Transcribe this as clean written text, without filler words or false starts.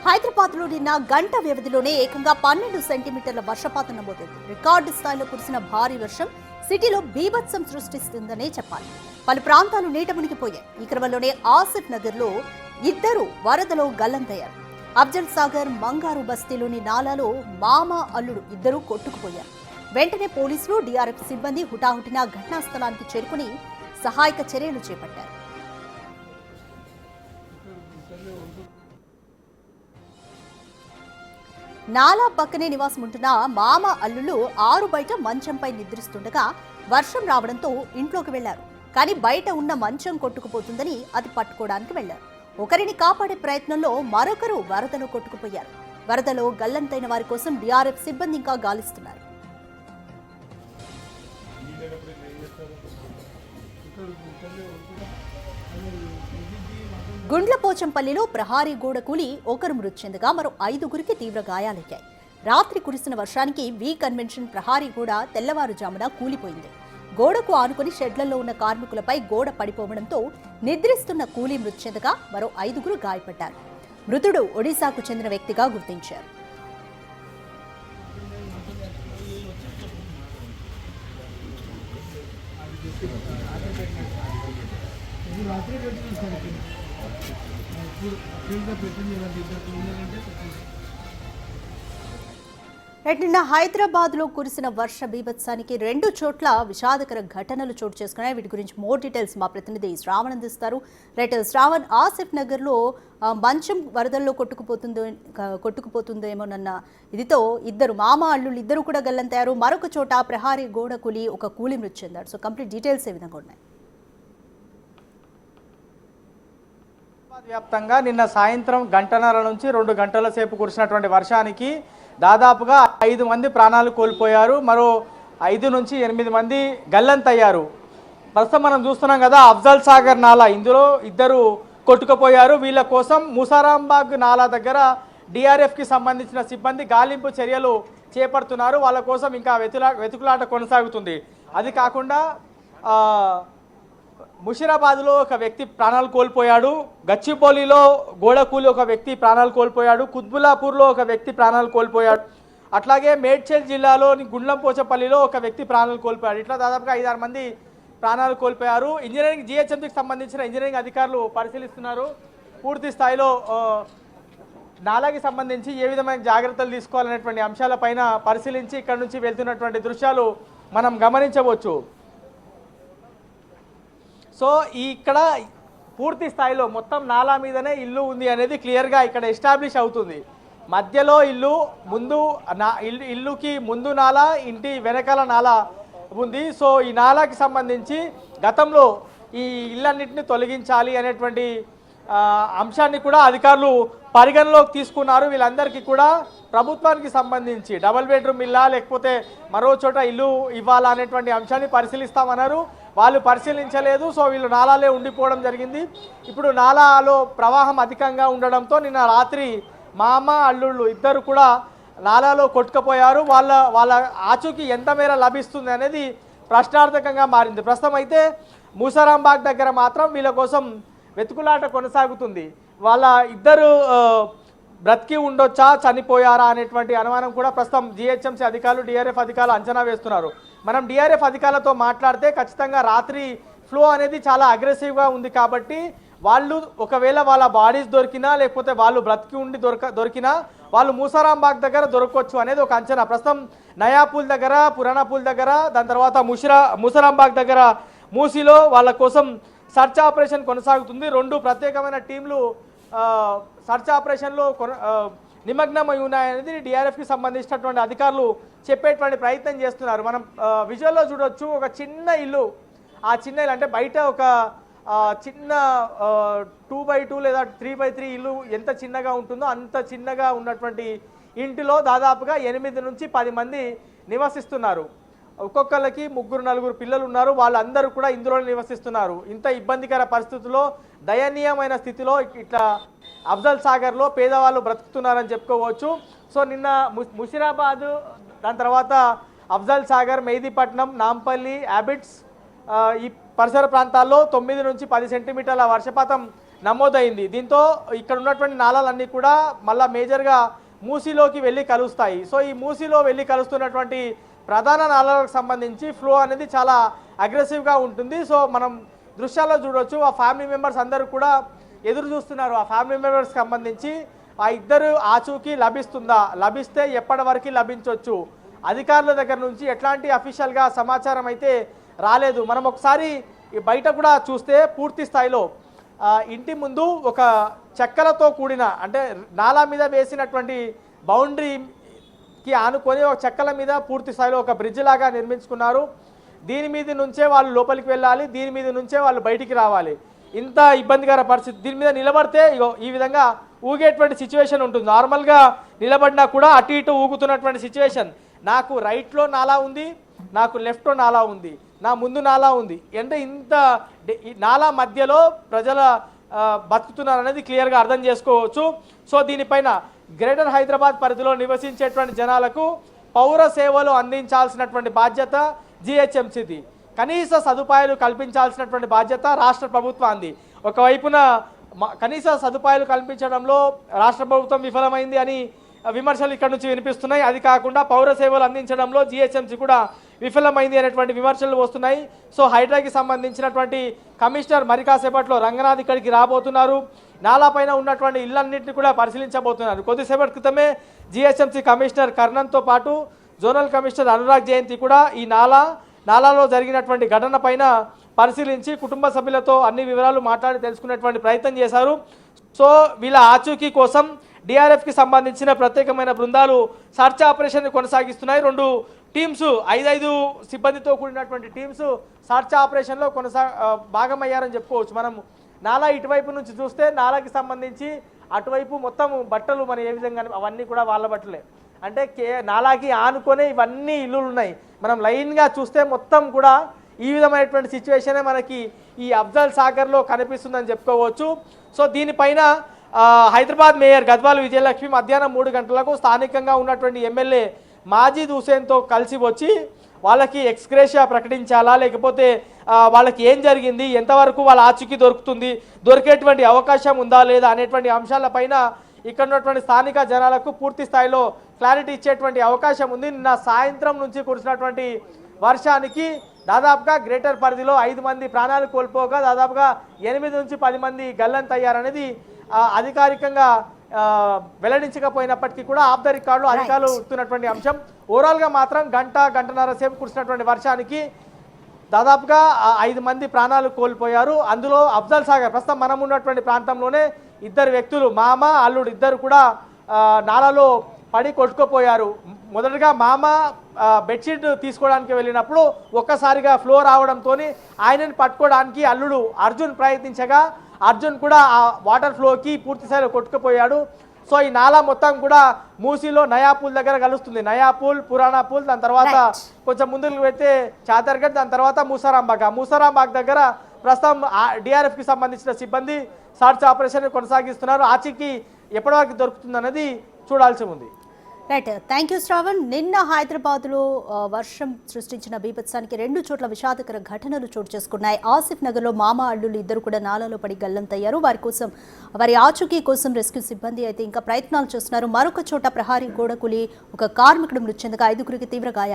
హైదరాబాద్లో నిన్న గంట వ్యవధిలోనే ఏకంగా 12 సెంటీమీటర్ల వర్షపాతం నమోదైంది. రికార్డు స్థాయిలో కురిసిన భారీ వర్షం సిటీలో బీభత్సం సృష్టిస్తుందనే చెప్పాలి. పలు ప్రాంతాలు నీట మునిగిపోయాయి. ఈ క్రమంలోనే ఆసిఫ్ నగర్లో ఇద్దరు వరదలో గల్లంతయ్యారు. అఫ్జల్ సాగర్ మంగారు బస్తీలోని నాలాలో మామ అల్లుడు ఇద్దరు కొట్టుకుపోయారు. వెంటనే పోలీసులు, డీఆర్ఎఫ్ సిబ్బంది హుటాహుటిన ఘటనా స్థలానికి చేరుకుని సహాయక చర్యలు చేపట్టారు. నాలా పక్కనే నివాసం ఉంటున్న మామ అల్లులు ఆరు బయట మంచంపై నిద్రిస్తుండగా వర్షం రావడంతో ఇంట్లోకి వెళ్లారు. కానీ బయట ఉన్న మంచం కొట్టుకుపోతుందని అది పట్టుకోవడానికి వెళ్లారు. ఒకరిని కాపాడే ప్రయత్నంలో మరొకరు వరదలో కొట్టుకుపోయారు. వరదలో గల్లంతైన వారి కోసం డీఆర్ఎఫ్ సిబ్బంది ఇంకా గాలిస్తున్నారు. గుండ్లపోచంపల్లిలో ప్రహారీ గోడ కూలి ఒకరు మృతి చెందగా మరో 5గురికి తీవ్ర గాయాలయ్యాయి. రాత్రి కురిసిన వర్షానికి వి కన్వెన్షన్ ప్రహారీ గోడ తెల్లవారుజామున కూలిపోయింది. గోడకు ఆనుకుని షెడ్లలో ఉన్న కార్మికులపై గోడ పడిపోవడంతో నిద్రిస్తున్న కూలీ మృతి చెందగా మరో 5గురు గాయపడ్డారు. మృతుడు ఒడిశాకు చెందిన వ్యక్తిగా గుర్తించారు. నిన్న హైదరాబాద్ లో కురిసిన వర్ష బీభత్సానికి 2 చోట్ల విషాదకర ఘటనలు చోటు చేసుకున్నాయి. వీటి గురించి మోర్ డీటెయిల్స్ మా ప్రతినిధి శ్రావణ్ అందిస్తారు. రైట్ శ్రావణ్, ఆసిఫ్ నగర్ లో మంచం వరదల్లో కొట్టుకుపోతుందేమోనన్న ఇదితో ఇద్దరు మామ అల్లుళ్ళు ఇద్దరు కూడా గల్లంతయ్యారు. మరొక చోట ప్రహారీ గోడ కూలి ఒక కూలి మృతి చెందారు. సో కంప్లీట్ డీటెయిల్స్ ఏ విధంగా ఉన్నాయి? వ్యాప్తంగా నిన్న సాయంత్రం గంటన్నర నుంచి 2 గంటల సేపు కురిసినటువంటి వర్షానికి దాదాపుగా 5 మంది ప్రాణాలు కోల్పోయారు. మరో 5 నుంచి 8 మంది గల్లంతయ్యారు. ప్రస్తుతం మనం చూస్తున్నాం కదా, అఫ్జల్ సాగర్ నాలా, ఇందులో ఇద్దరు కొట్టుకుపోయారు. వీళ్ళ కోసం ముసారాంబాగ్ నాలా దగ్గర డిఆర్ఎఫ్కి సంబంధించిన సిబ్బంది గాలింపు చర్యలు చేపడుతున్నారు. వాళ్ళ కోసం ఇంకా వెతుకులాట కొనసాగుతుంది. అది కాకుండా ముషిరాబాద్లో ఒక వ్యక్తి ప్రాణాలు కోల్పోయాడు. గచ్చిబౌలిలో గోడకూలి ఒక వ్యక్తి ప్రాణాలు కోల్పోయాడు. కుత్బుల్లాపూర్లో ఒక వ్యక్తి ప్రాణాలు కోల్పోయాడు. అట్లాగే మేడ్చల్ జిల్లాలోని గుండ్లంపోచపల్లిలో ఒక వ్యక్తి ప్రాణాలు కోల్పోయాడు. ఇట్లా దాదాపుగా 5-6 మంది ప్రాణాలు కోల్పోయారు. ఇంజనీరింగ్ జిహెచ్ఎంసీకి సంబంధించిన ఇంజనీరింగ్ అధికారులు పరిశీలిస్తున్నారు. పూర్తి స్థాయిలో నాలాకి సంబంధించి ఏ విధమైన జాగ్రత్తలు తీసుకోవాలనేటువంటి అంశాలపైన పరిశీలించి ఇక్కడ నుంచి వెళ్తున్నటువంటి దృశ్యాలు మనం గమనించవచ్చు. సో ఇక్కడ పూర్తి స్థాయిలో మొత్తం నాలా మీదనే ఇల్లు ఉంది అనేది క్లియర్గా ఇక్కడ ఎస్టాబ్లిష్ అవుతుంది. మధ్యలో ఇల్లు, ముందు ఇల్లుకి ముందు నాలా, ఇంటి వెనకాల నాలా ఉంది. సో ఈ నాలాకి సంబంధించి గతంలో ఈ ఇళ్ళన్నింటినీ తొలగించాలి అనేటువంటి అంశాన్ని కూడా అధికారులు పరిగణలోకి తీసుకున్నారు. వీళ్ళందరికీ కూడా ప్రభుత్వానికి సంబంధించి డబుల్ బెడ్రూమ్ ఇల్లా లేకపోతే మరో చోట ఇల్లు ఇవ్వాలా అనేటువంటి అంశాన్ని పరిశీలిస్తామన్నారు. వాళ్ళు పరిశీలించలేదు. సో వీళ్ళు నాలాలే ఉండిపోవడం జరిగింది. ఇప్పుడు నాలాలో ప్రవాహం అధికంగా ఉండడంతో నిన్న రాత్రి మామ అల్లుళ్ళు ఇద్దరు కూడా నాలాలో కొట్టుకుపోయారు. వాళ్ళ ఆచూకీ ఎంత మేర లభిస్తుంది అనేది ప్రశ్నార్థకంగా మారింది. ప్రస్తుతం అయితే ముసారాంబాగ్ దగ్గర మాత్రం వీళ్ళ కోసం వెతుకులాట కొనసాగుతుంది. వాళ్ళ ఇద్దరు బ్రతికి ఉండొచ్చా, చనిపోయారా అనేటువంటి అనుమానం కూడా ప్రస్తుతం జిహెచ్ఎంసీ అధికారులు, డిఆర్ఎఫ్ అధికారులు అంచనా వేస్తున్నారు. మనం డిఆర్ఎఫ్ అధికారులతో మాట్లాడితే ఖచ్చితంగా రాత్రి ఫ్లో అనేది చాలా అగ్రెసివ్గా ఉంది కాబట్టి వాళ్ళు ఒకవేళ వాళ్ళ బాడీస్ దొరికినా లేకపోతే వాళ్ళు బ్రతికి ఉండి దొరికినా వాళ్ళు ముసారాంబాగ్ దగ్గర దొరకవచ్చు అనేది ఒక అంచనా. ప్రస్తుతం నయాపూల్ దగ్గర, పురాణాపూల్ దగ్గర, దాని తర్వాత ముసారాంబాగ్ దగ్గర మూసీలో వాళ్ళ కోసం సర్చ్ ఆపరేషన్ కొనసాగుతుంది. 2 ప్రత్యేకమైన టీంలు సర్చ్ ఆపరేషన్లో నిమగ్నమై ఉన్నాయనేది డిఆర్ఎఫ్కి సంబంధించినటువంటి అధికారులు చెప్పేటువంటి ప్రయత్నం చేస్తున్నారు. మనం విజువల్లో చూడొచ్చు, ఒక చిన్న ఇల్లు. ఆ చిన్న ఇల్లు అంటే బయట ఒక చిన్న 2x2 లేదా 3x3 ఇల్లు ఎంత చిన్నగా ఉంటుందో అంత చిన్నగా ఉన్నటువంటి ఇంటిలో దాదాపుగా 8 నుంచి 10 మంది నివసిస్తున్నారు. ఒక్కొక్కరికి 3-4 పిల్లలు ఉన్నారు. వాళ్ళందరూ కూడా ఇందులోనే నివసిస్తున్నారు. ఇంత ఇబ్బందికర పరిస్థితుల్లో, దయనీయమైన స్థితిలో ఇట్లా అఫ్జల్ సాగర్లో పేదవాళ్ళు బ్రతుకుతున్నారని చెప్పుకోవచ్చు. సో నిన్న ముషిరాబాద్, దాని తర్వాత అఫ్జల్ సాగర్, మెహదీపట్నం, నాంపల్లి, యాబిట్స్ ఈ పరిసర ప్రాంతాల్లో 9 నుంచి 10 సెంటీమీటర్ల వర్షపాతం నమోదైంది. దీంతో ఇక్కడ ఉన్నటువంటి నాళాలన్నీ కూడా మళ్ళా మేజర్గా మూసీలోకి వెళ్ళి కలుస్తాయి. సో ఈ మూసీలో వెళ్ళి కలుస్తున్నటువంటి ప్రధాన నాళాలకు సంబంధించి ఫ్లో అనేది చాలా అగ్రెసివ్గా ఉంటుంది. సో మనం దృశ్యాల్లో చూడవచ్చు, ఆ ఫ్యామిలీ మెంబర్స్ అందరూ కూడా ఎదురు చూస్తున్నారు. ఆ ఫ్యామిలీ మెంబర్స్కి సంబంధించి ఆ ఇద్దరు ఆచూకీ లభిస్తుందా, లభిస్తే ఎప్పటి వరకు లభించవచ్చు, అధికారుల దగ్గర నుంచి ఎట్లాంటి అఫీషియల్గా సమాచారం అయితే రాలేదు. మనం ఒకసారి బయట కూడా చూస్తే పూర్తి స్థాయిలో ఇంటి ముందు ఒక చెక్కలతో కూడిన, అంటే నాలా మీద వేసినటువంటి బౌండరీకి ఆనుకొని ఒక చెక్కల మీద పూర్తి స్థాయిలో ఒక బ్రిడ్జ్ లాగా నిర్మించుకున్నారు. దీని మీద నుంచే వాళ్ళు లోపలికి వెళ్ళాలి, దీని మీద నుంచే వాళ్ళు బయటికి రావాలి. ఇంత ఇబ్బందికర పరిస్థితి. దీని మీద నిలబడితే ఇగో ఈ విధంగా ఊగేటువంటి సిచ్యువేషన్ ఉంటుంది. నార్మల్గా నిలబడినా కూడా అటు ఇటు ఊగుతున్నటువంటి సిచ్యువేషన్. నాకు రైట్లో నాలా ఉంది, నాకు లెఫ్ట్లో నాలా ఉంది, నా ముందు నాలా ఉంది. అంటే ఇంత నాలా మధ్యలో ప్రజల బతుకుతున్నారు అనేది క్లియర్గా అర్థం చేసుకోవచ్చు. సో దీనిపైన గ్రేటర్ హైదరాబాద్ పరిధిలో నివసించేటువంటి జనాలకు పౌర సేవలు అందించాల్సినటువంటి బాధ్యత జిహెచ్ఎంసీది. కనీస సదుపాయాలు కల్పించాల్సినటువంటి బాధ్యత రాష్ట్ర ప్రభుత్వాన్ని. ఒకవైపున కనీస సదుపాయాలు కల్పించడంలో రాష్ట్ర ప్రభుత్వం విఫలమైంది అని విమర్శలు ఇక్కడ నుంచి వినిపిస్తున్నాయి. అది కాకుండా పౌర సేవలు అందించడంలో జిహెచ్ఎంసీ కూడా విఫలమైంది అనేటువంటి విమర్శలు వస్తున్నాయి. సో హైడ్రాకి సంబంధించినటువంటి కమిషనర్ మరి కాసేపట్లో రంగనాథ్ ఇక్కడికి రాబోతున్నారు. నాలా పైన ఉన్నటువంటి ఇళ్లన్నింటినీ కూడా పరిశీలించబోతున్నారు. కొద్దిసేపటి క్రితమే జిహెచ్ఎంసీ కమిషనర్ కర్ణన్తో పాటు జోనల్ కమిషనర్ అనురాగ్ జయంతి కూడా ఈ నాలాలో జరిగినటువంటి ఘటన పైన పరిశీలించి కుటుంబ సభ్యులతో అన్ని వివరాలు మాట్లాడి తెలుసుకునేటువంటి ప్రయత్నం చేశారు. సో వీళ్ళ ఆచూకీ కోసం డిఆర్ఎఫ్కి సంబంధించిన ప్రత్యేకమైన బృందాలు సర్చ్ ఆపరేషన్ కొనసాగిస్తున్నాయి. 2 టీమ్స్ 5 సిబ్బందితో కూడినటువంటి టీమ్స్ సర్చ్ ఆపరేషన్లో భాగమయ్యారని చెప్పుకోవచ్చు. మనం నాలా ఇటువైపు నుంచి చూస్తే నాలాకి సంబంధించి అటువైపు మొత్తం బట్టలు మన ఏ విధంగా అవన్నీ కూడా వాళ్ళ బట్టలే. అంటే నాలాకి ఆనుకొని ఇవన్నీ ఇల్లులు ఉన్నాయి. మనం లైన్గా చూస్తే మొత్తం కూడా ఈ విధమైనటువంటి సిచ్యువేషనే మనకి ఈ అఫ్జల్ సాగర్లో కనిపిస్తుందని చెప్పుకోవచ్చు. సో దీనిపైన హైదరాబాద్ మేయర్ గద్వాల్ విజయలక్ష్మి మధ్యాహ్నం 3 గంటలకు స్థానికంగా ఉన్నటువంటి ఎమ్మెల్యే మాజీద్ హుసేన్తో కలిసి వచ్చి వాళ్ళకి ఎక్స్గ్రేషియా ప్రకటించాలా, లేకపోతే వాళ్ళకి ఏం జరిగింది, ఎంతవరకు వాళ్ళ ఆచూకీ దొరికేటువంటి అవకాశం ఉందా లేదా అనేటువంటి అంశాలపైన ఇక్కడ ఉన్నటువంటి స్థానిక జనాలకు పూర్తి స్థాయిలో క్లారిటీ ఇచ్చేటువంటి అవకాశం ఉంది. నిన్న సాయంత్రం నుంచి కురిసినటువంటి వర్షానికి దాదాపుగా గ్రేటర్ పరిధిలో 5 మంది ప్రాణాలు కోల్పోగా దాదాపుగా 8 నుంచి 10 మంది గల్లంతయ్యారనేది అధికారికంగా వెల్లడించకపోయినప్పటికీ కూడా ఆఫ్ ద రికార్డులో అధికారులు ఇస్తున్నటువంటి అంశం. ఓవరాల్గా మాత్రం గంటన్నర సేపు కురిసినటువంటి వర్షానికి దాదాపుగా 5 మంది ప్రాణాలు కోల్పోయారు. అందులో అఫ్జల్ సాగర్ ప్రస్తుతం మనం ఉన్నటువంటి ప్రాంతంలోనే 2 వ్యక్తులు, మామ అల్లుడు ఇద్దరు కూడా నాలలో పడి కొట్టుకుపోయారు. మొదటగా మామ బెడ్షీట్ తీసుకోవడానికి వెళ్ళినప్పుడు ఒక్కసారిగా ఫ్లో రావడంతో ఆయనని పట్టుకోవడానికి అల్లుడు అర్జున్ ప్రయత్నించగా అర్జున్ కూడా ఆ వాటర్ ఫ్లోకి పూర్తి స్థాయిలో కొట్టుకుపోయాడు. సో ఈ నాలా మొత్తం కూడా మూసీలో నయాపూల్ దగ్గర కలుస్తుంది. నయాపూల్, పురాణా పూల్, దాని తర్వాత కొంచెం ముందుకు వెళ్తే చాదర్గఢ్, దాని తర్వాత మూసారాంబాగ్ దగ్గర ప్రస్తుతం డిఆర్ఎఫ్కి సంబంధించిన సిబ్బంది సర్చ్ ఆపరేషన్ కొనసాగిస్తున్నారు. ఆచూకీ ఎప్పటివరకు దొరుకుతుందన్నది చూడాల్సి ఉంది. Right, thank you Shravan. నిన్న హైదరాబాద్లో వర్షం సృష్టించిన బీభత్సానికి 2 చోట్ల విషాదకర ఘటనలు చోటు చేసుకున్నాయి. ఆసిఫ్ నగర్లో మామ అల్లుళ్ళు ఇద్దరు కూడా నాలాలో పడి గల్లంతయ్యారు. వారి ఆచూకీ కోసం రెస్క్యూ సిబ్బంది అయితే ఇంకా ప్రయత్నాలు చేస్తున్నారు. మరొక చోట ప్రహారీ గోడ కూలి ఒక కార్మికుడు మృతి చెందగా 5గురికి తీవ్ర గాయాలు.